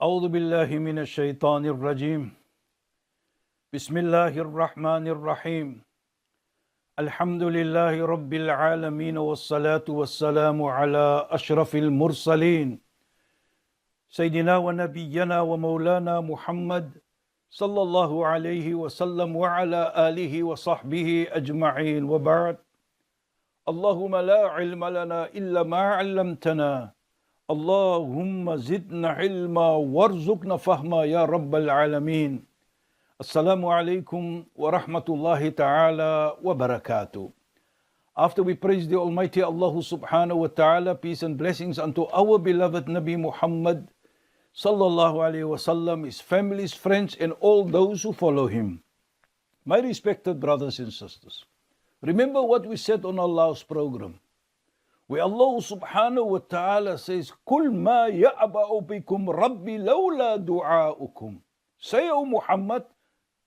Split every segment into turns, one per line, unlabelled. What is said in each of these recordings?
أعوذ بالله من الشيطان الرجيم بسم الله الرحمن الرحيم الحمد لله رب العالمين والصلاة والسلام على أشرف المرسلين سيدنا ونبينا ومولانا محمد صلى الله عليه وسلم وعلى آله وصحبه أجمعين وبعد اللهم لا علم لنا إلا ما علمتنا اللهم زدنا علما وارزقنا فهما يا رب العالمين. Assalamu alaikum wa rahmatullahi ta'ala wa barakatuh. After we praise the Almighty Allah subhanahu wa ta'ala, peace and blessings unto our beloved Nabi Muhammad sallallahu alayhi wa sallam, his families, friends and all those who follow him. My respected brothers and sisters, remember what we said on our last program, where Allah subhanahu wa ta'ala says, Kul ma ya'ba'u bikum rabbi lawla du'a'ukum. Say, O Muhammad,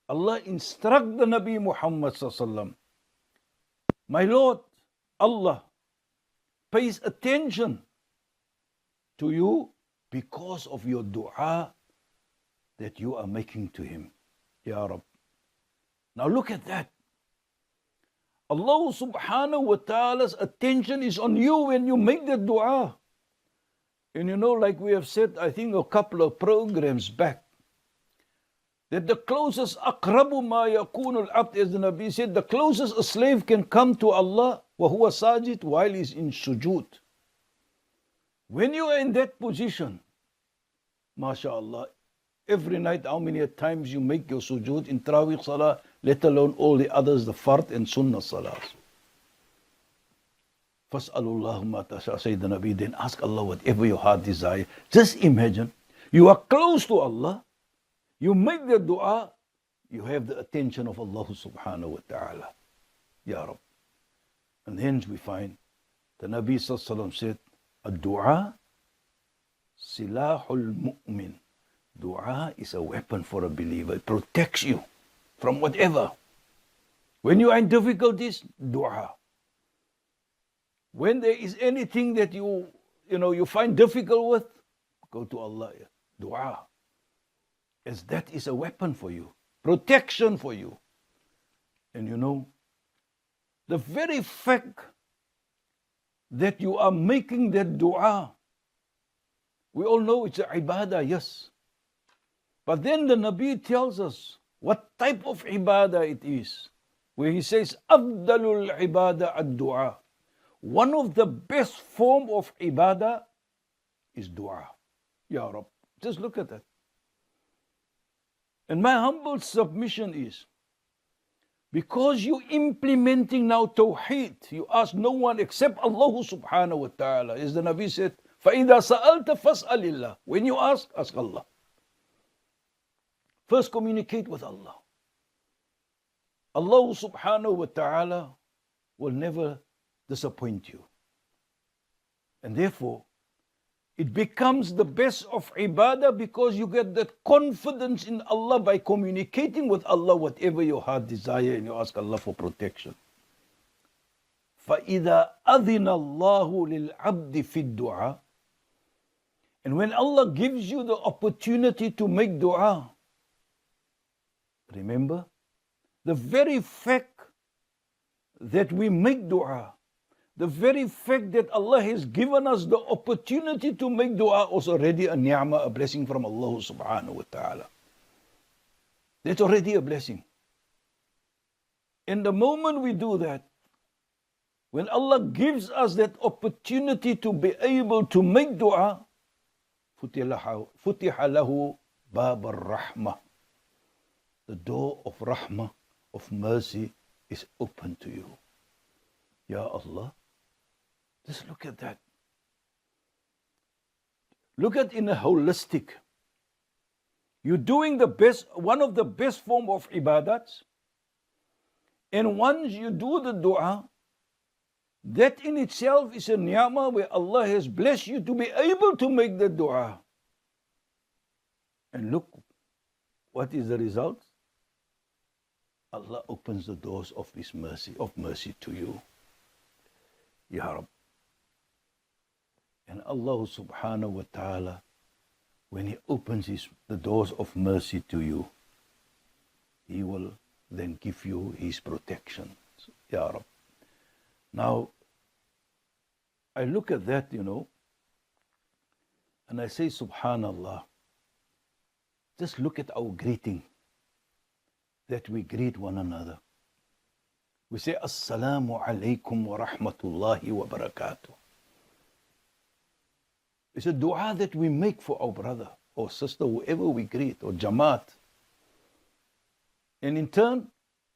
Allah instruct the Nabi Muhammad sallallahu alaihi wasallam, my Lord, Allah pays attention to you because of your dua that you are making to him. Ya Rab. Now look at that. Allah subhanahu wa ta'ala's attention is on you when you make the dua. And you know, like we have said, I think a couple of programs back, that the closest aqrabu ma yakunu al-abd, as the Nabi said, the closest a slave can come to Allah wa huwa sajid, while he's in sujood. When you are in that position, mashallah, every night how many times you make your sujood in Tarawih Salah, let alone all the others, the Fard and Sunnah Salahs. Fas'alullahu ma tasha, say the Nabi, then ask Allah whatever your heart desire. Just imagine, you are close to Allah, you make the dua, you have the attention of Allah subhanahu wa ta'ala. Ya Rab. And hence we find the Nabi sallallahu alaihi wasallam said, "Ad-du'a silahul mu'min." Dua is a weapon for a believer. It protects you from whatever. When you are in difficulties, dua. When there is anything that you find difficult with, go to Allah. Dua. As that is a weapon for you, protection for you. And you know, the very fact that you are making that dua, we all know it's a ibadah, yes. But then the Nabi tells us what type of ibadah it is, where he says, Afdalul ibadah ad-du'a. One of the best form of ibadah is dua. Ya Rab. Just look at that. And my humble submission is, because you implementing now tawheed, you ask no one except Allah subhanahu wa ta'ala. As the Nabi said, فَإِذَا سَأَلْتَ فَاسْأَلِ اللَّهِ. When you ask Allah. First communicate with Allah. Allah subhanahu wa ta'ala will never disappoint you. And therefore, it becomes the best of ibadah because you get that confidence in Allah by communicating with Allah whatever your heart desire, and you ask Allah for protection. فَإِذَا أَذِنَ اللَّهُ لِلْعَبْدِ فِي الدُّعَى. And when Allah gives you the opportunity to make dua, remember, the very fact that we make dua, the very fact that Allah has given us the opportunity to make dua was already a ni'mah, a blessing from Allah subhanahu wa ta'ala. That's already a blessing. And the moment we do that, when Allah gives us that opportunity to be able to make dua, فُتِحَ لَهُ بَابَ الرَّحْمَةِ. The door of rahmah, of mercy, is open to you. Ya Allah. Just look at that. Look at in a holistic. You're doing the best, one of the best form of ibadats. And once you do the dua, that in itself is a ni'mah where Allah has blessed you to be able to make the dua. And look, what is the result? Allah opens the doors of His mercy, to you. Ya Rab. And Allah subhanahu wa ta'ala when He opens the doors of mercy to you, He will then give you His protection. Ya Rab. Now, I look at that, and I say, Subhanallah, just look at our greeting, that we greet one another. We say, Assalamu alaikum wa rahmatullahi wa barakatuh. It's a dua that we make for our brother or sister, whoever we greet, or Jamaat. And in turn,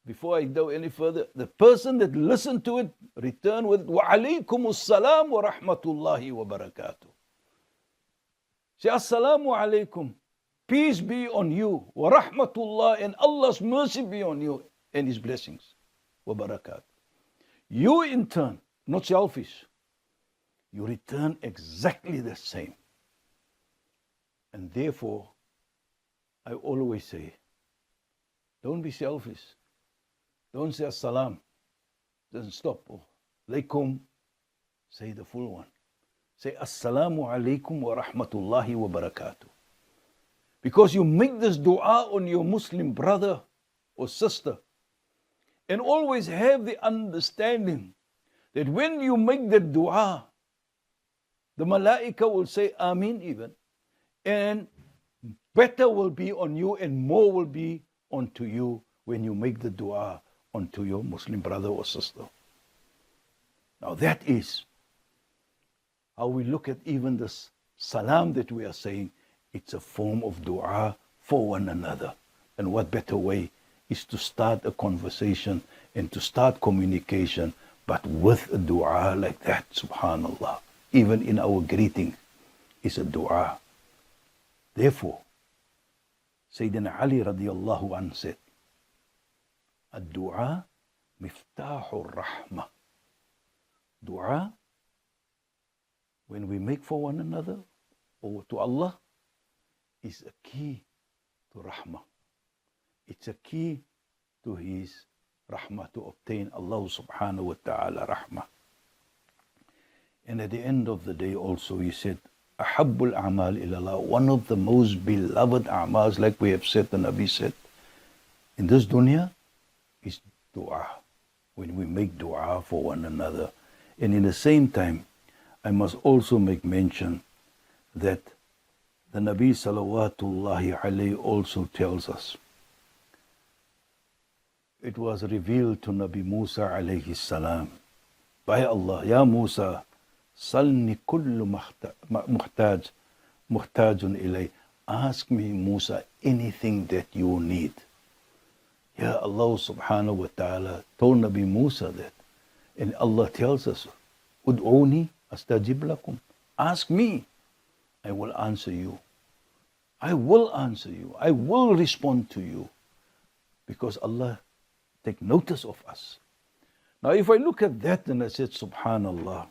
before I go any further, the person that listened to it, return with, Wa alaykum assalam wa rahmatullahi wa barakatuh. Say, Assalamu alaikum. Peace be on you. Wa rahmatullah, and Allah's mercy be on you, and His blessings. Wa barakatuh. You in turn, not selfish, you return exactly the same. And therefore, I always say, don't be selfish. Don't say assalam. Doesn't stop. Oh, alaikum. Say the full one. Say assalamu alaikum wa rahmatullahi wa barakatuh. Because you make this dua on your Muslim brother or sister. And always have the understanding that when you make the dua, the malaika will say Ameen even. And better will be on you and more will be onto you when you make the dua onto your Muslim brother or sister. Now that is how we look at even this salam that we are saying. It's a form of dua for one another. And what better way is to start a conversation and to start communication, but with a dua like that, subhanallah. Even in our greeting is a dua. Therefore, Sayyidina Ali radiallahu anhu said, Ad-du'a miftahur rahmah. Dua, when we make for one another or to Allah, is a key to rahmah. It's a key to His rahmah, to obtain Allah subhanahu wa ta'ala rahmah. And at the end of the day also He said, Ahabbul a'mal ilallah, one of the most beloved a'mals, like we have said, the Nabi said, in this dunya, is dua. When we make dua for one another. And in the same time, I must also make mention that the Nabi salawatullahi alayhi also tells us, it was revealed to Nabi Musa alayhi salam by Allah, Ya Musa, salni kullu muhtajun ilay. Ask me, Musa, anything that you need. Ya Allah subhanahu wa ta'ala told Nabi Musa that. And Allah tells us, Ud'uni astajib lakum. Ask me, I will answer you. I will answer you. I will respond to you. Because Allah take notice of us. Now if I look at that and I said, subhanallah,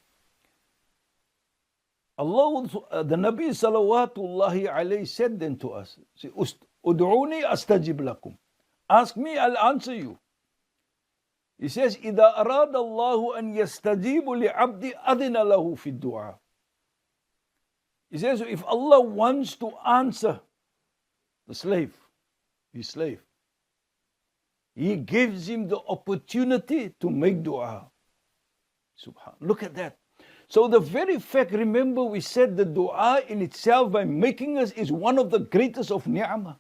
Allah, the Nabi salawatullahi alayhi said then to us, Ud'uni astajib lakum. Ask me, I'll answer you. He says, إِذَا أَرَادَ اللَّهُ أَنْ يَسْتَجِيبُ لِعَبْدِ أَذِنَ لَهُ فِي الدُّعَى. He says, if Allah wants to answer the slave, his slave, He gives him the opportunity to make dua. Subhan. Look at that. So the very fact, remember we said the dua in itself by making us is one of the greatest of ni'mah.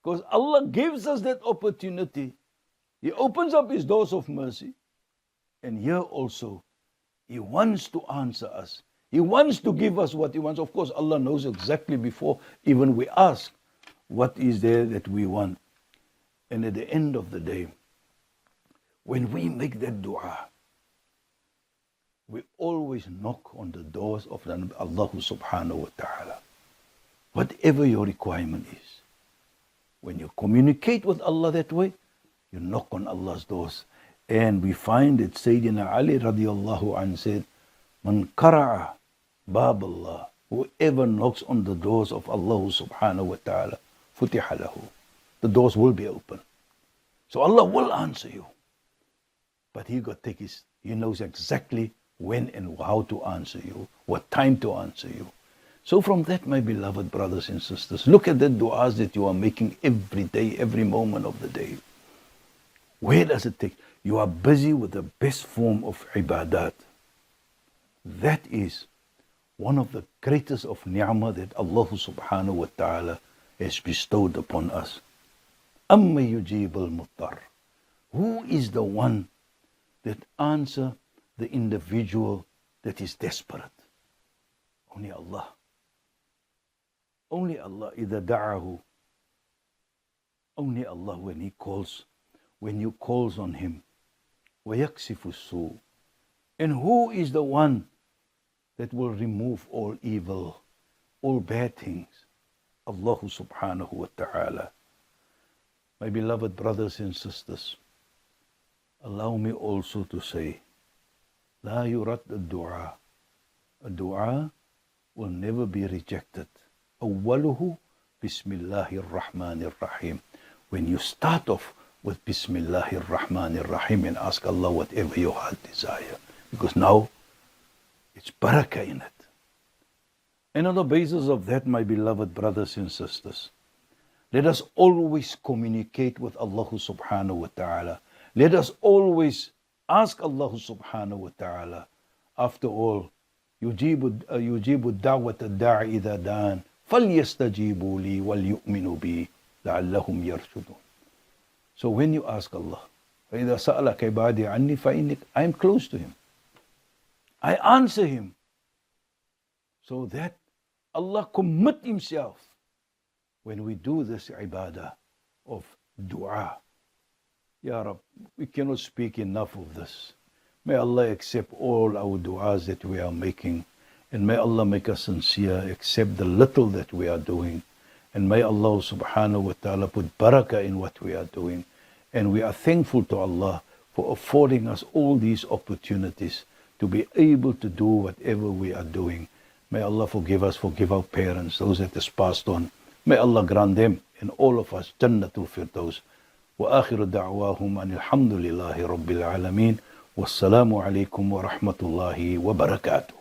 Because Allah gives us that opportunity. He opens up His doors of mercy. And here also, He wants to answer us. He wants to give us what He wants. Of course, Allah knows exactly before even we ask what is there that we want. And at the end of the day, when we make that dua, we always knock on the doors of Allah subhanahu wa ta'ala. Whatever your requirement is. When you communicate with Allah that way, you knock on Allah's doors. And we find that Sayyidina Ali radiallahu anhu said, Man qara'a bab Allah, whoever knocks on the doors of Allah subhanahu wa ta'ala, futiha lahu. The doors will be open. So Allah will answer you. But He knows exactly when and how to answer you, what time to answer you. So from that, my beloved brothers and sisters, look at the du'as that you are making every day, every moment of the day. Where does it take? You are busy with the best form of ibadat. That is one of the greatest of ni'mah that Allah subhanahu wa ta'ala has bestowed upon us. Amma yujib al-muttar. Who is the one that answers the individual that is desperate? Only Allah. Only Allah. إِذَا دَعَهُ. Only Allah when He calls, when you calls on Him. وَيَكْسِفُ السُّوء. And who is the one that will remove all evil, all bad things? Allah subhanahu wa ta'ala. My beloved brothers and sisters, allow me also to say, لا يرد الدعاء. A dua will never be rejected. أوله بسم الله الرحمن الرحيم. When you start off with Bismillah ar-Rahman ar-Rahim and ask Allah whatever your heart desire. Because now, it's barakah in it. And on the basis of that, my beloved brothers and sisters, let us always communicate with Allah subhanahu wa ta'ala. Let us always ask Allah subhanahu wa ta'ala. After all, يجيب الدعوة الداعي إذا دعان فليستجيبوا لي وليؤمنوا بي لعلهم يرشدون. So when you ask Allah, فإذا سألك عبادي عني فإني, I am close to Him. I answer Him. So that Allah commit Himself when we do this ibadah of dua. Ya Rab, we cannot speak enough of this. May Allah accept all our du'as that we are making. And may Allah make us sincere, accept the little that we are doing. And may Allah subhanahu wa ta'ala put barakah in what we are doing. And we are thankful to Allah for affording us all these opportunities to be able to do whatever we are doing. May Allah forgive us, forgive our parents, those that has passed on. May Allah grant them and all of us Jannatul Firdaus. وآخر دعواهم أن الحمد لله رب العالمين والسلام عليكم ورحمة الله وبركاته.